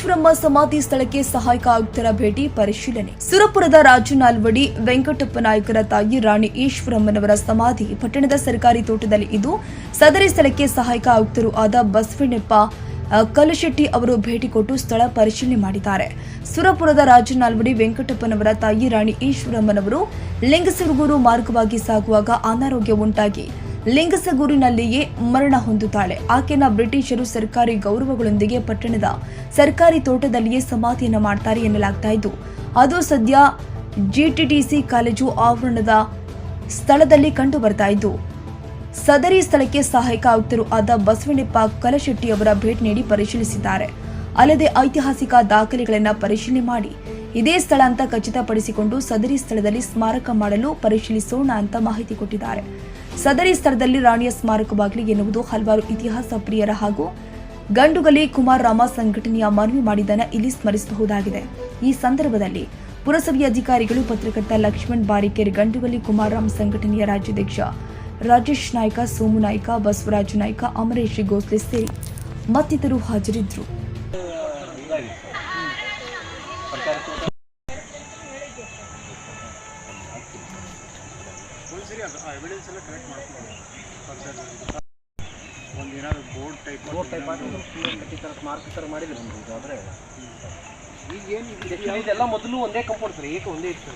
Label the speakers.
Speaker 1: ಈಶ್ವರಮ್ಮ ಸಮಾಧಿ ಸ್ಥಳಕ್ಕೆ ಸಹಾಯಕ ಆಯುಕ್ತರ ಭೇಟಿ ಪರಿಶೀಲನೆ. ಸುರಪುರದ ರಾಜನಾಲ್ವಡಿ ವೆಂಕಟಪ್ಪ ನಾಯಕರ ತಾಯಿ ರಾಣಿ ಈಶ್ವರಮ್ಮನವರ ಸಮಾಧಿ ಪಟ್ಟಣದ ಸರ್ಕಾರಿ ತೋಟದಲ್ಲಿ ಇದ್ದು, ಸದರಿ ಸ್ಥಳಕ್ಕೆ ಸಹಾಯಕ ಆಯುಕ್ತರು ಆದ ಬಸವಣ್ಣಪ್ಪ ಕಲಶೆಟ್ಟಿ ಅವರು ಭೇಟಿ ಕೊಟ್ಟು ಸ್ಥಳ ಪರಿಶೀಲನೆ ಮಾಡಿದ್ದಾರೆ. ಸುರಪುರದ ರಾಜನಾಲ್ವಡಿ ವೆಂಕಟಪ್ಪನವರ ತಾಯಿ ರಾಣಿ ಈಶ್ವರಮ್ಮನವರು ಲಿಂಗಸಗೂರು ಮಾರ್ಗವಾಗಿ ಸಾಗುವಾಗ ಅನಾರೋಗ್ಯ ಉಂಟಾಗಿ ಲಿಂಗಸಗೂರಿನಲ್ಲಿಯೇ ಮರಣ ಹೊಂದುತ್ತಾಳೆ. ಆಕೆನ ಬ್ರಿಟಿಷರು ಸರ್ಕಾರಿ ಗೌರವಗಳೊಂದಿಗೆ ಪಟ್ಟಣದ ಸರ್ಕಾರಿ ತೋಟದಲ್ಲಿಯೇ ಸಮಾಧಿಯನ್ನು ಮಾಡ್ತಾರೆ ಎನ್ನಲಾಗ್ತಾ ಇದ್ದು, ಅದು ಸದ್ಯ ಜಿಟಿಟಿಸಿ ಕಾಲೇಜು ಆವರಣದ ಸ್ಥಳದಲ್ಲಿ ಕಂಡು ಬರ್ತಾ ಇದ್ದು, ಸದರಿ ಸ್ಥಳಕ್ಕೆ ಸಹಾಯಕ ಆಯುಕ್ತರು ಆದ ಬಸವಣ್ಣಪ್ಪ ಕಲಶೆಟ್ಟಿ ಅವರ ಭೇಟಿ ನೀಡಿ ಪರಿಶೀಲಿಸಿದ್ದಾರೆ. ಅಲ್ಲದೆ ಐತಿಹಾಸಿಕ ದಾಖಲೆಗಳನ್ನು ಪರಿಶೀಲನೆ ಮಾಡಿ ಇದೇ ಸ್ಥಳ ಅಂತ ಖಚಿತಪಡಿಸಿಕೊಂಡು ಸದರಿ ಸ್ಥಳದಲ್ಲಿ ಸ್ಮಾರಕ ಮಾಡಲು ಪರಿಶೀಲಿಸೋಣ ಅಂತ ಮಾಹಿತಿ ಕೊಟ್ಟಿದ್ದಾರೆ. ಸದರಿ ಸ್ಥಳದಲ್ಲಿ ರಾಣಿಯ ಸ್ಮಾರಕವಾಗಲಿ ಎನ್ನುವುದು ಹಲವಾರು ಇತಿಹಾಸ ಪ್ರಿಯರ ಹಾಗೂ ಗಂಡುಗಲಿ ಕುಮಾರರಾಮ ಸಂಘಟನೆಯ ಮನವಿ ಮಾಡಿದ್ದನ್ನು ಇಲ್ಲಿ ಸ್ಮರಿಸಬಹುದಾಗಿದೆ. ಈ ಸಂದರ್ಭದಲ್ಲಿ ಪುರಸಭೆಯ ಅಧಿಕಾರಿಗಳು, ಪತ್ರಕರ್ತ ಲಕ್ಷ್ಮಣ್ ಬಾರಿಕೇರ್, ಗಂಡುಗಲಿ ಕುಮಾರರಾಮ ಸಂಘಟನೆಯ ರಾಜ್ಯಾಧ್ಯಕ್ಷ ರಾಜೇಶ್ ನಾಯ್ಕ, ಸೋಮು ನಾಯ್ಕ, ಬಸವರಾಜ ನಾಯ್ಕ, ಅಮರೇಶ್ ಗೋಸ್ಲೆ ಸೇರಿ ಮತ್ತಿತರರು ಹಾಜರಿದ್ದರು.
Speaker 2: ಇದೆಲ್ಲ ಮೊದಲು ಒಂದೇ ಕಂಪೌಂಡ್ ಸರ್, ಏಕ ಒಂದೇ ಇತ್ತು.